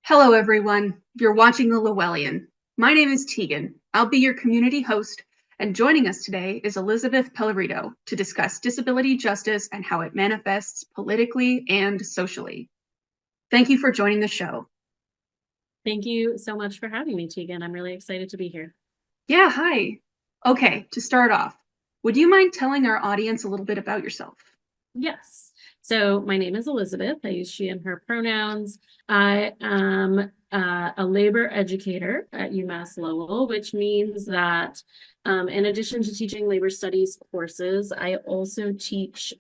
Hello, everyone. You're watching the Lowellian. My name is Tegan. I'll be your community host, and joining us today is Elizabeth Pellerito to discuss disability justice and how it manifests politically and socially. Thank you for joining the show. Thank you so much for having me, Tegan. I'm really excited to be here. Yeah, hi. Okay, to start off, would you mind telling our audience a little bit about yourself? Yes. So my name is Elizabeth. I use she and her pronouns. I am a labor educator at UMass Lowell, which means that in addition to teaching labor studies courses, I also teach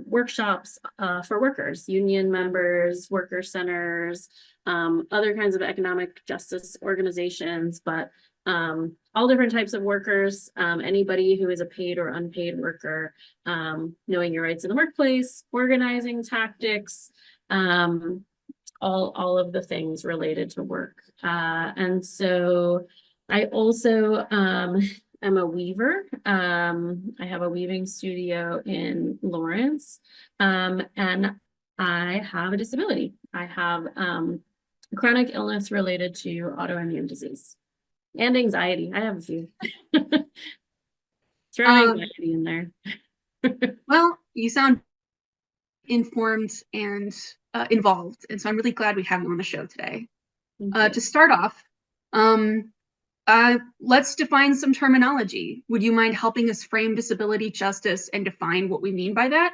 workshops for workers, union members, worker centers, other kinds of economic justice organizations, but all different types of workers, anybody who is a paid or unpaid worker, knowing your rights in the workplace, organizing tactics, all of the things related to work. And so I also am a weaver. I have a weaving studio in Lawrence, and I have a disability. I have chronic illness related to autoimmune disease. And anxiety. I have a few. Throw anxiety in there. Well, you sound informed and involved, and so I'm really glad we have you on the show today. To start off, let's define some terminology. Would you mind helping us frame disability justice and define what we mean by that?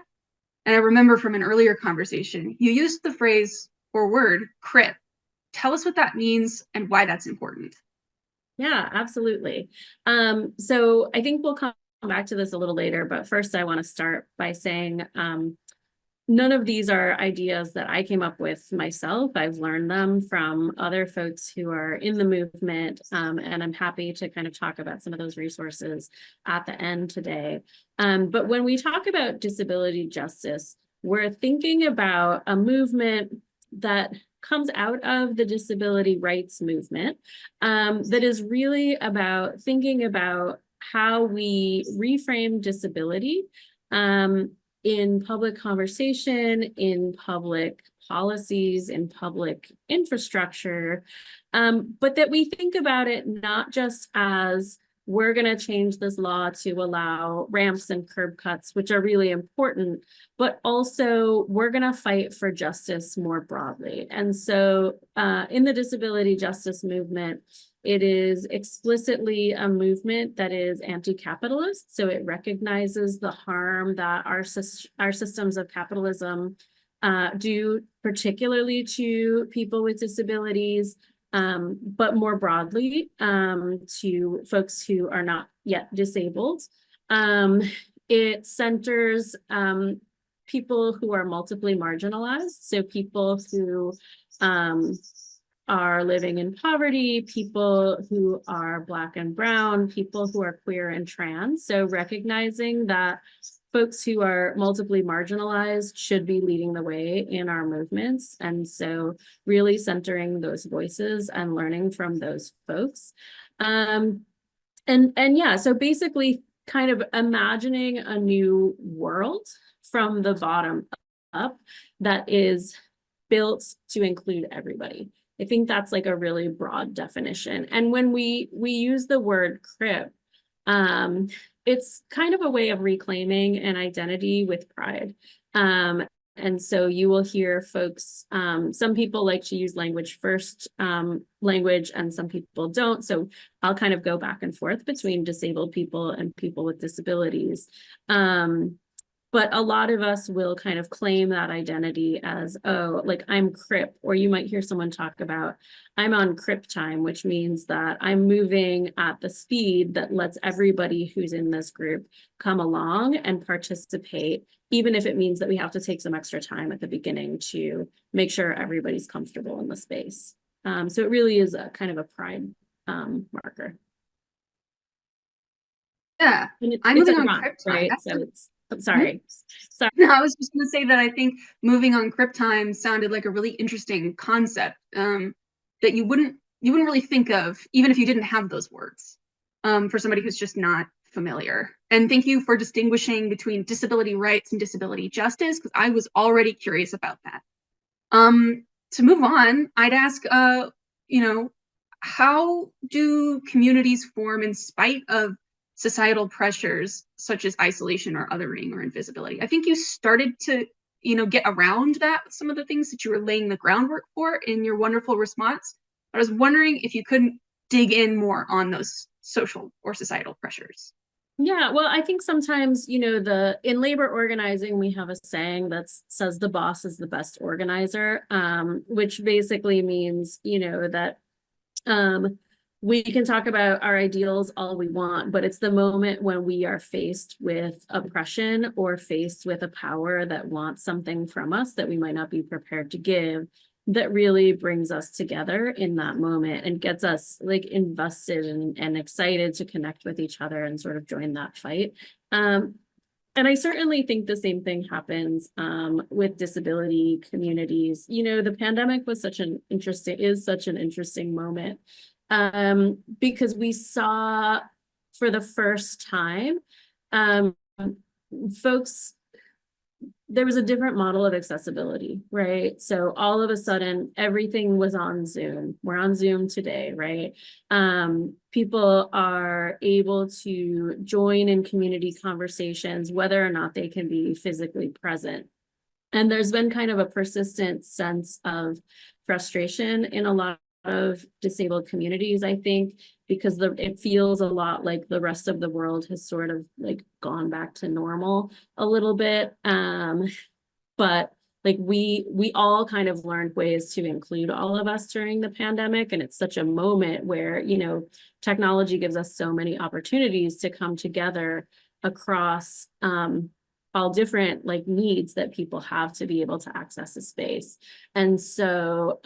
And I remember from an earlier conversation, you used the phrase or word CRIP. Tell us what that means and why that's important. Yeah, absolutely. So I think we'll come back to this a little later, but first I want to start by saying none of these are ideas that I came up with myself. I've learned them from other folks who are in the movement, and I'm happy to kind of talk about some of those resources at the end today. But when we talk about disability justice, we're thinking about a movement that comes out of the disability rights movement that is really about thinking about how we reframe disability in public conversation, in public policies, in public infrastructure, but that we think about it not just as we're going to change this law to allow ramps and curb cuts, which are really important, but also we're going to fight for justice more broadly. And so in the disability justice movement, it is explicitly a movement that is anti-capitalist. So it recognizes the harm that our systems of capitalism do, particularly to people with disabilities, but more broadly to folks who are not yet disabled. It centers people who are multiply marginalized, so people who are living in poverty, people who are Black and Brown, people who are queer and trans. So recognizing that folks who are multiply marginalized should be leading the way in our movements. And so really centering those voices and learning from those folks. And yeah, so basically kind of imagining a new world from the bottom up that is built to include everybody. I think that's like a really broad definition. And when we use the word CRIP, it's kind of a way of reclaiming an identity with pride. And so you will hear folks, some people like to use language first language and some people don't. So I'll kind of go back and forth between disabled people and people with disabilities. But a lot of us will kind of claim that identity as, oh, like I'm CRIP, or you might hear someone talk about, I'm on CRIP time, which means that I'm moving at the speed that lets everybody who's in this group come along and participate, even if it means that we have to take some extra time at the beginning to make sure everybody's comfortable in the space. So it really is a kind of a pride marker. Yeah, I'm moving on CRIP time. Right? So it's, I'm sorry. Sorry. No, I was just going to say that I think moving on CRIP time sounded like a really interesting concept that you wouldn't really think of even if you didn't have those words for somebody who's just not familiar. And thank you for distinguishing between disability rights and disability justice, because I was already curious about that. to move on, I'd ask, you know, how do communities form in spite of societal pressures such as isolation or othering or invisibility? I think you started to, get around that with some of the things that you were laying the groundwork for in your wonderful response. I was wondering if you couldn't dig in more on those social or societal pressures. Yeah, well, I think sometimes, in labor organizing, we have a saying that says the boss is the best organizer, which basically means, that we can talk about our ideals all we want, but it's the moment when we are faced with oppression or faced with a power that wants something from us that we might not be prepared to give, that really brings us together in that moment and gets us like invested and excited to connect with each other and sort of join that fight. And I certainly think the same thing happens with disability communities. The pandemic was such an interesting moment because we saw for the first time folks, there was a different model of accessibility, right? So all of a sudden, everything was on Zoom. We're on Zoom today, right? People are able to join in community conversations, whether or not they can be physically present. And there's been kind of a persistent sense of frustration in a lot of disabled communities, I think, because it feels a lot like the rest of the world has sort of like gone back to normal a little bit. But like we all kind of learned ways to include all of us during the pandemic. And it's such a moment where, technology gives us so many opportunities to come together across all different like needs that people have to be able to access a space. And so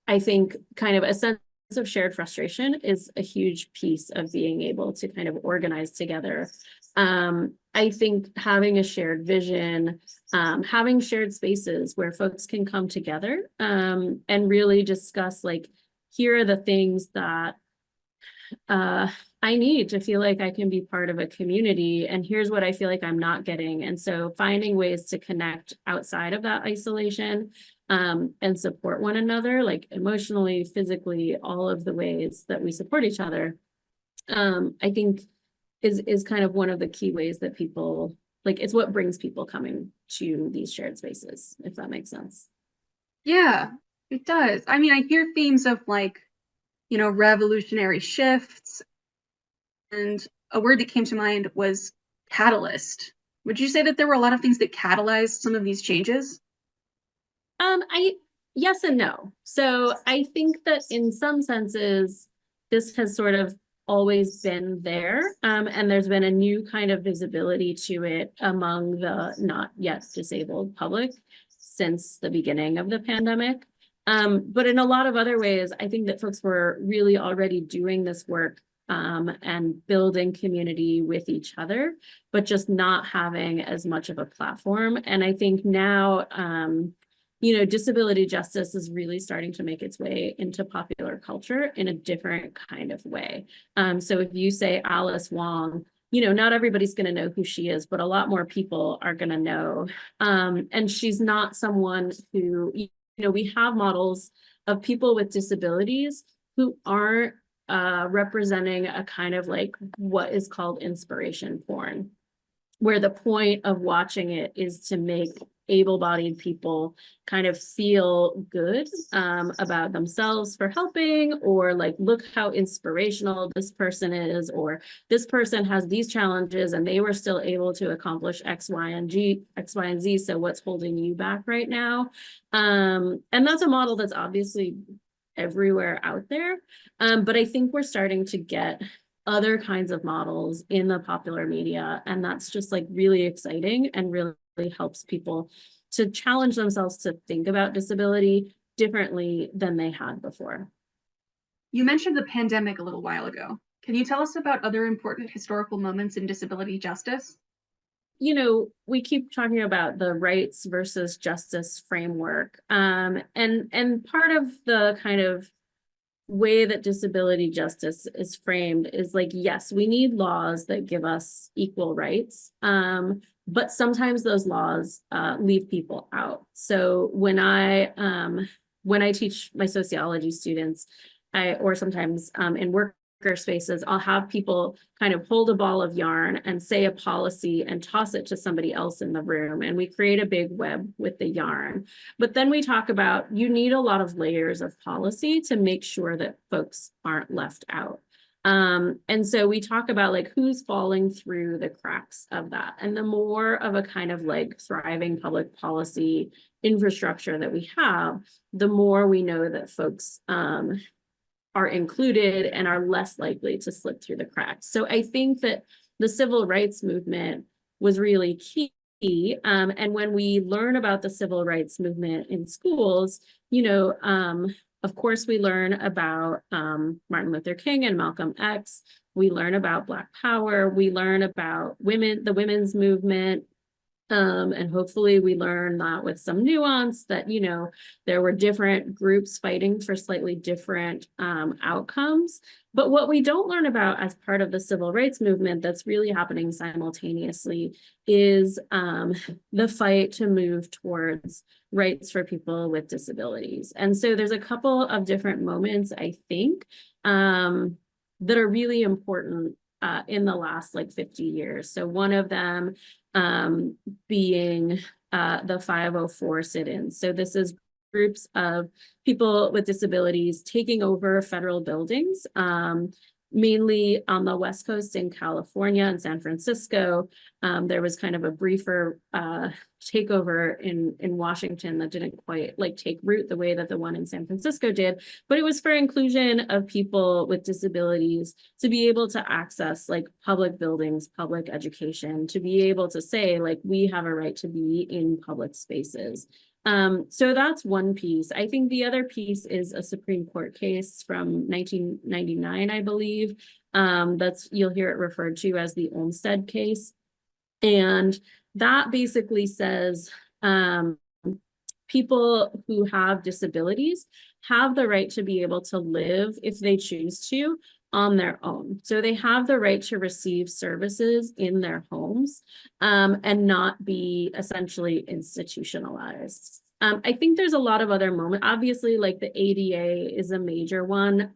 I think kind of a sense of shared frustration is a huge piece of being able to kind of organize together. I think having a shared vision, having shared spaces where folks can come together and really discuss like, here are the things that I need to feel like I can be part of a community, and here's what I feel like I'm not getting. And so finding ways to connect outside of that isolation and support one another, like emotionally, physically, all of the ways that we support each other, I think is kind of one of the key ways that people, like, it's what brings people coming to these shared spaces, if that makes sense. Yeah, it does. I mean, I hear themes of like, revolutionary shifts, and a word that came to mind was catalyst. Would you say that there were a lot of things that catalyzed some of these changes? Yes and no. So I think that in some senses, this has sort of always been there. And there's been a new kind of visibility to it among the not yet disabled public since the beginning of the pandemic. But in a lot of other ways, I think that folks were really already doing this work and building community with each other, but just not having as much of a platform. And I think now, disability justice is really starting to make its way into popular culture in a different kind of way. So if you say Alice Wong, not everybody's going to know who she is, but a lot more people are going to know. And she's not someone who, we have models of people with disabilities who aren't representing a kind of like what is called inspiration porn, where the point of watching it is to make able-bodied people kind of feel good about themselves for helping, or like, look how inspirational this person is, or this person has these challenges and they were still able to accomplish X, Y, and Z. So what's holding you back right now? And that's a model that's obviously everywhere out there. But I think we're starting to get other kinds of models in the popular media, and that's just like really exciting and really helps people to challenge themselves to think about disability differently than they had before. You mentioned the pandemic a little while ago. Can you tell us about other important historical moments in disability justice? We keep talking about the rights versus justice framework, and part of the kind of way that disability justice is framed is like, yes, we need laws that give us equal rights, but sometimes those laws leave people out. So when I when I teach my sociology students, or sometimes in worker spaces, I'll have people kind of hold a ball of yarn and say a policy and toss it to somebody else in the room. And we create a big web with the yarn. But then we talk about, you need a lot of layers of policy to make sure that folks aren't left out. And so we talk about like who's falling through the cracks of that. And the more of a kind of like thriving public policy infrastructure that we have, the more we know that folks are included and are less likely to slip through the cracks. So I think that the civil rights movement was really key. And when we learn about the civil rights movement in schools, of course, we learn about Martin Luther King and Malcolm X. We learn about Black Power. We learn about the women's movement. And hopefully we learn that with some nuance that, there were different groups fighting for slightly different outcomes. But what we don't learn about as part of the civil rights movement that's really happening simultaneously is the fight to move towards rights for people with disabilities. And so there's a couple of different moments, I think, that are really important in the last like 50 years. So one of them being the 504 sit-ins. So this is groups of people with disabilities taking over federal buildings, mainly on the West Coast in California and San Francisco. There was kind of a briefer takeover in Washington that didn't quite like take root the way that the one in San Francisco did, but it was for inclusion of people with disabilities to be able to access like public buildings, public education, to be able to say like, we have a right to be in public spaces. So that's one piece. I think the other piece is a Supreme Court case from 1999, I believe. You'll hear it referred to as the Olmstead case. And that basically says people who have disabilities have the right to be able to live, if they choose to, on their own. So they have the right to receive services in their homes and not be essentially institutionalized. I think there's a lot of other moments. Obviously, like the ADA is a major one.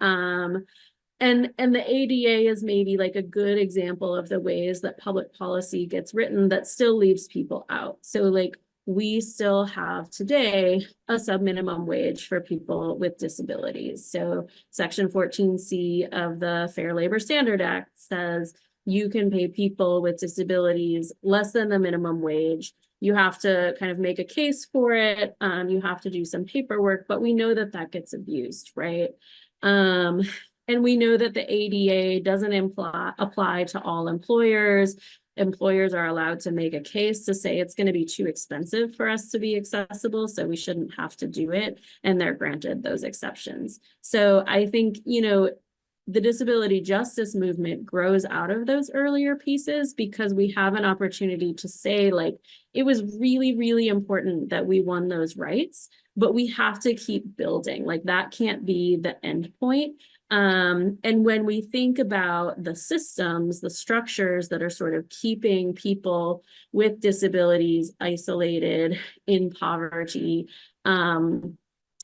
And the ADA is maybe like a good example of the ways that public policy gets written that still leaves people out. So like we still have today a sub-minimum wage for people with disabilities. So Section 14C of the Fair Labor Standard Act says you can pay people with disabilities less than the minimum wage. You have to kind of make a case for it. You have to do some paperwork, but we know that that gets abused, right? And we know that the ADA doesn't apply to all employers. Employers are allowed to make a case to say it's going to be too expensive for us to be accessible, so we shouldn't have to do it, and they're granted those exceptions. So I think, the disability justice movement grows out of those earlier pieces because we have an opportunity to say, like, it was really, really important that we won those rights, but we have to keep building. Like, that can't be the end point. And when we think about the systems, the structures that are sort of keeping people with disabilities isolated, in poverty,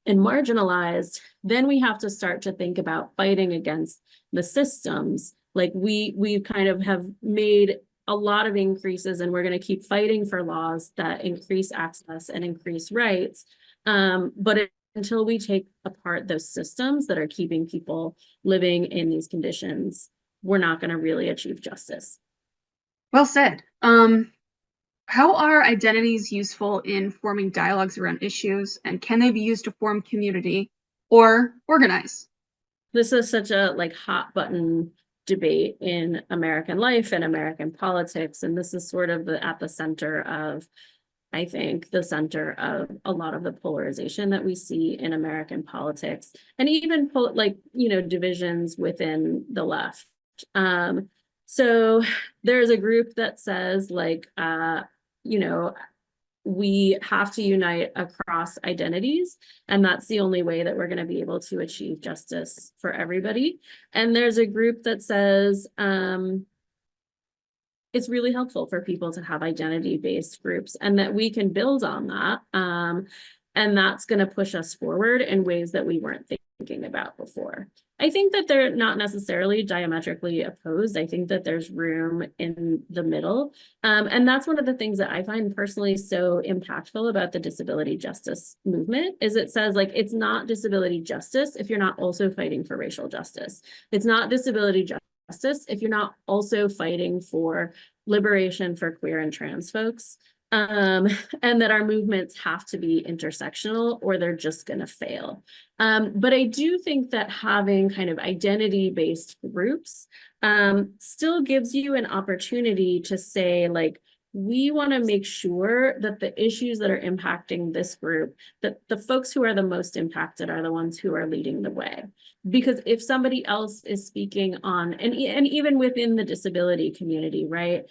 and marginalized, then we have to start to think about fighting against the systems. Like we kind of have made a lot of increases, and we're going to keep fighting for laws that increase access and increase rights. But until we take apart those systems that are keeping people living in these conditions, we're not going to really achieve justice. Well said. How are identities useful in forming dialogues around issues, and can they be used to form community or organize? This is such a hot button debate in American life and American politics, and this is sort of at the center of, I think, the center of a lot of the polarization that we see in American politics, and even divisions within the left. So there's a group that says we have to unite across identities, and that's the only way that we're going to be able to achieve justice for everybody. And there's a group that says it's really helpful for people to have identity-based groups and that we can build on that. And that's going to push us forward in ways that we weren't thinking about before. I think that they're not necessarily diametrically opposed. I think that there's room in the middle. And that's one of the things that I find personally so impactful about the disability justice movement is it says like, it's not disability justice if you're not also fighting for racial justice. It's not disability justice if you're not also fighting for liberation for queer and trans folks. And that our movements have to be intersectional or they're just going to fail. But I do think that having kind of identity-based groups still gives you an opportunity to say, like, we want to make sure that the issues that are impacting this group, that the folks who are the most impacted are the ones who are leading the way. Because if somebody else is speaking on, and even within the disability community, right?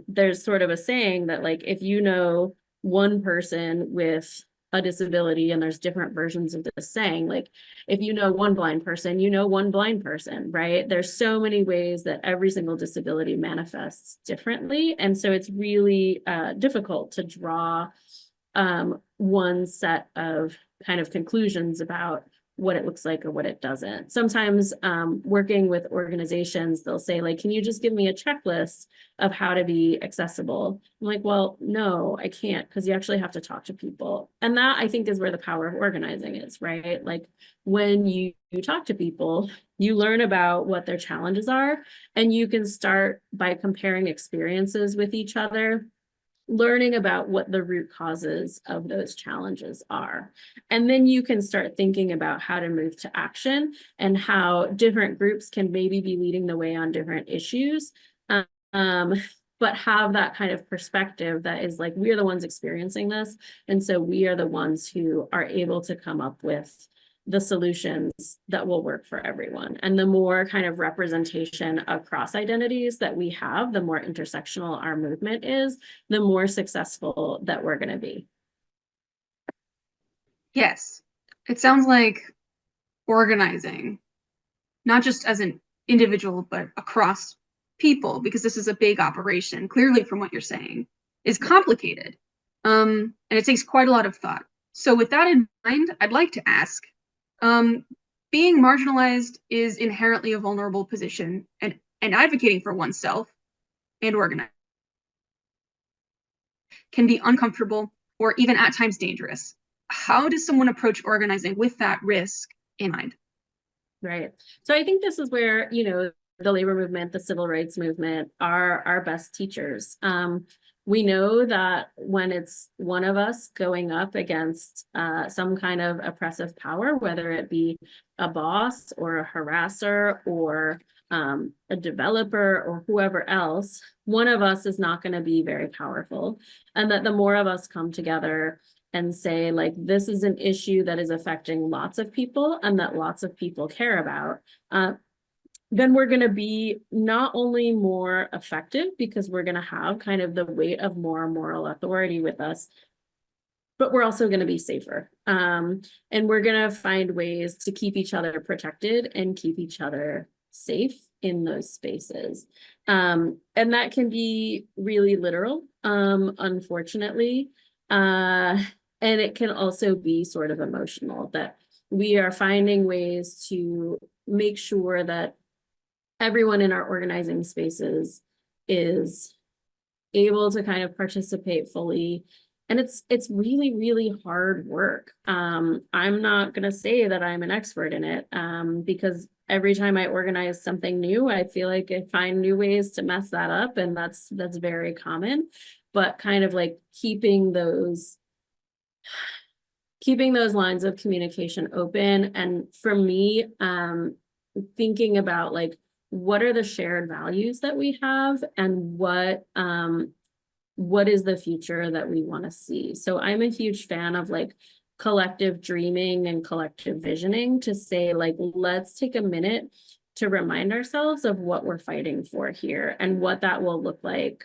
There's sort of a saying that like, if you know one person with a disability, and there's different versions of this saying, like, if you know one blind person, you know one blind person, right? There's so many ways that every single disability manifests differently. And so it's really difficult to draw one set of kind of conclusions about what it looks like or what it doesn't. Sometimes working with organizations, they'll say like, can you just give me a checklist of how to be accessible? I'm like, well, no, I can't, because you actually have to talk to people. And that I think is where the power of organizing is, right? Like when you talk to people, you learn about what their challenges are, and you can start by comparing experiences with each other, learning about what the root causes of those challenges are. And then you can start thinking about how to move to action and how different groups can maybe be leading the way on different issues, but have that kind of perspective that is like, we're the ones experiencing this. And so we are the ones who are able to come up with the solutions that will work for everyone. And the more kind of representation across identities that we have, the more intersectional our movement is, the more successful that we're going to be. Yes, it sounds like organizing, not just as an individual, but across people, because this is a big operation, clearly from what you're saying, is complicated. And it takes quite a lot of thought. So with that in mind, I'd like to ask, being marginalized is inherently a vulnerable position, and advocating for oneself and organizing can be uncomfortable or even at times dangerous. How does someone approach organizing with that risk in mind? Right. So I think this is where, you know, the labor movement, the civil rights movement are our best teachers. We know that when it's one of us going up against some kind of oppressive power, whether it be a boss or a harasser or a developer or whoever else, one of us is not going to be very powerful. And that the more of us come together and say, like, this is an issue that is affecting lots of people and that lots of people care about, then we're going to be not only more effective because we're going to have kind of the weight of more moral authority with us, but we're also going to be safer. And we're going to find ways to keep each other protected and keep each other safe in those spaces. And that can be really literal, unfortunately. And it can also be sort of emotional, that we are finding ways to make sure that everyone in our organizing spaces is able to kind of participate fully. And it's really, really hard work. I'm not going to say that I'm an expert in it, because every time I organize something new, I feel like I find new ways to mess that up. And that's very common. But kind of like keeping those lines of communication open. And for me, thinking about like, what are the shared values that we have, and what is the future that we want to see? So I'm a huge fan of like collective dreaming and collective visioning, to say like, let's take a minute to remind ourselves of what we're fighting for here and what that will look like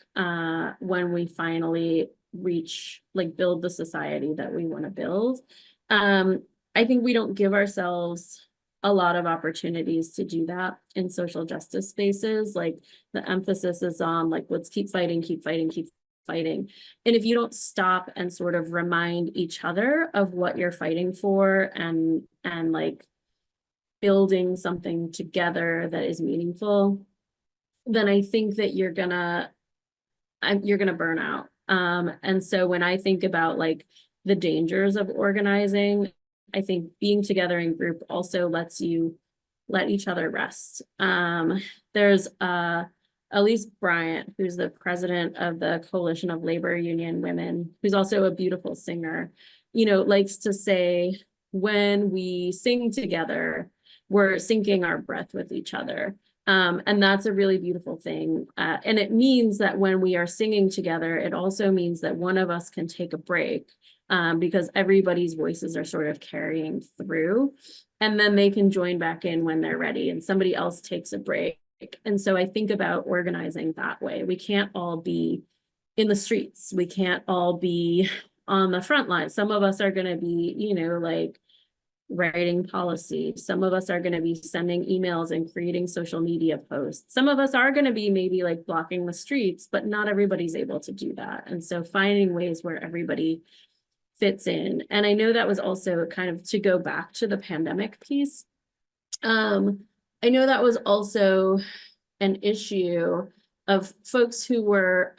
when we finally reach, like, build the society that we want to build. I think we don't give ourselves a lot of opportunities to do that in social justice spaces. Like, the emphasis is on like, let's keep fighting, keep fighting, keep fighting. And if you don't stop and sort of remind each other of what you're fighting for and like building something together that is meaningful, then I think that you're gonna burn out. And so when I think about like the dangers of organizing, I think being together in group also lets you let each other rest. There's Elise Bryant, who's the president of the Coalition of Labor Union Women, who's also a beautiful singer, likes to say, when we sing together, we're syncing our breath with each other. And that's a really beautiful thing. And it means that when we are singing together, it also means that one of us can take a break, because everybody's voices are sort of carrying through, and then they can join back in when they're ready and somebody else takes a break. And so I think about organizing that way. We can't all be in the streets. We can't all be on the front line. Some of us are going to be, like writing policy. Some of us are going to be sending emails and creating social media posts. Some of us are going to be maybe like blocking the streets, but not everybody's able to do that. And so finding ways where everybody fits in. And I know that was also kind of to go back to the pandemic piece. I know that was also an issue of folks who were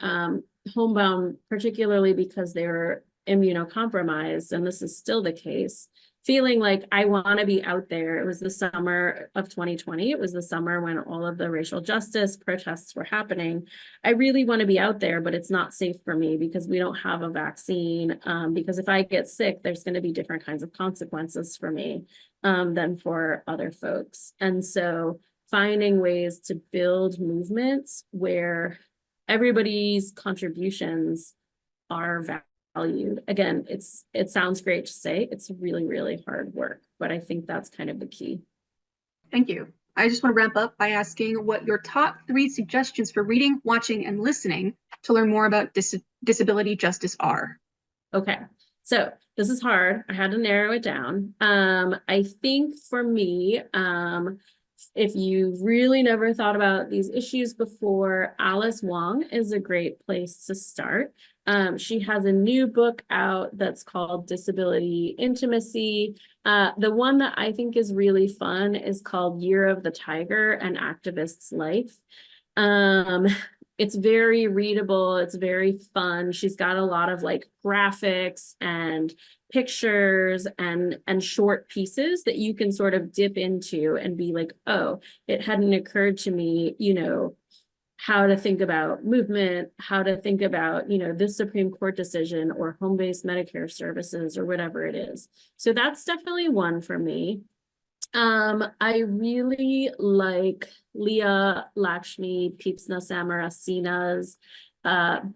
homebound, particularly because they were immunocompromised, and this is still the case, feeling like I want to be out there. It was the summer of 2020. It was the summer when all of the racial justice protests were happening. I really want to be out there, but it's not safe for me because we don't have a vaccine. Because if I get sick, there's going to be different kinds of consequences for me than for other folks. And so finding ways to build movements where everybody's contributions are valued. Again, it sounds great to say. It's really, really hard work, but I think that's kind of the key. Thank you. I just want to wrap up by asking what your top 3 suggestions for reading, watching, and listening to learn more about disability justice are. Okay, so this is hard. I had to narrow it down. I think for me, if you've really never thought about these issues before, Alice Wong is a great place to start. She has a new book out that's called Disability Intimacy. The one that I think is really fun is called Year of the Tiger: An Activist's Life. It's very readable. It's very fun. She's got a lot of like graphics and pictures and short pieces that you can sort of dip into and be like, oh, it hadn't occurred to me, how to think about movement, how to think about, this Supreme Court decision or home-based Medicare services or whatever it is. So that's definitely one for me. I really like Leah Lakshmi Peepsna Samarasina's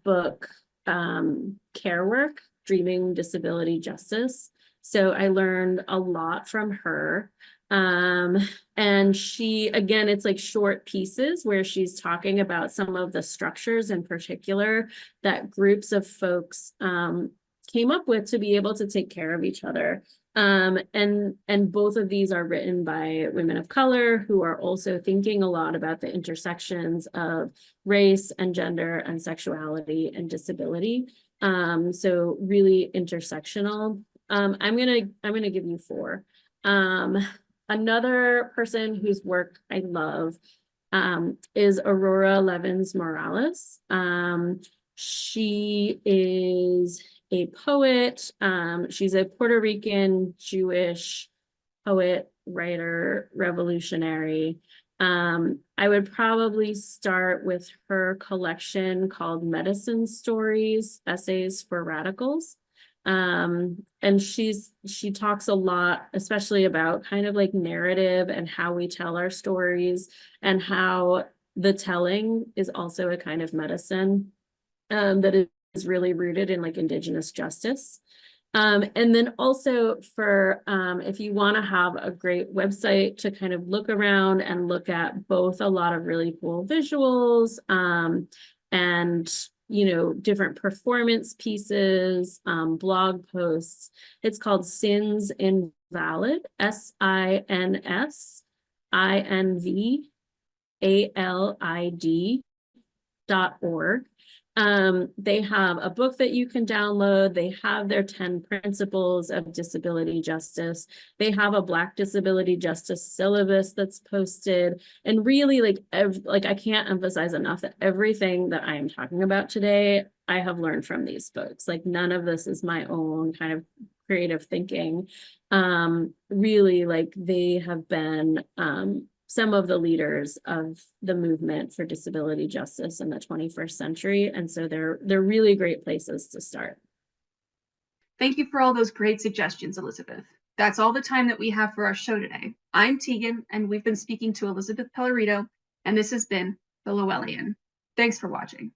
book, Care Work, Dreaming Disability Justice. So I learned a lot from her. And she, again, it's like short pieces where she's talking about some of the structures in particular that groups of folks came up with to be able to take care of each other. And both of these are written by women of color who are also thinking a lot about the intersections of race and gender and sexuality and disability. So really intersectional. I'm gonna give you 4. Another person whose work I love is Aurora Levins Morales. She is a poet. She's a Puerto Rican Jewish poet, writer, revolutionary. I would probably start with her collection called Medicine Stories, Essays for Radicals. And she talks a lot, especially about kind of like narrative and how we tell our stories and how the telling is also a kind of medicine that is really rooted in like Indigenous justice. And then also for if you want to have a great website to kind of look around and look at both a lot of really cool visuals and different performance pieces, blog posts. It's called Sins Invalid, SINSINVALID.org. They have a book that you can download. They have their 10 principles of disability justice. They have a Black disability justice syllabus that's posted. And really, like I can't emphasize enough that everything that I am talking about today, I have learned from these folks. Like none of this is my own kind of creative thinking. Really, like they have been some of the leaders of the movement for disability justice in the 21st century. And so they're really great places to start. Thank you for all those great suggestions, Elizabeth. That's all the time that we have for our show today. I'm Tegan, and we've been speaking to Elizabeth Pellerito, and this has been The Lowellian. Thanks for watching.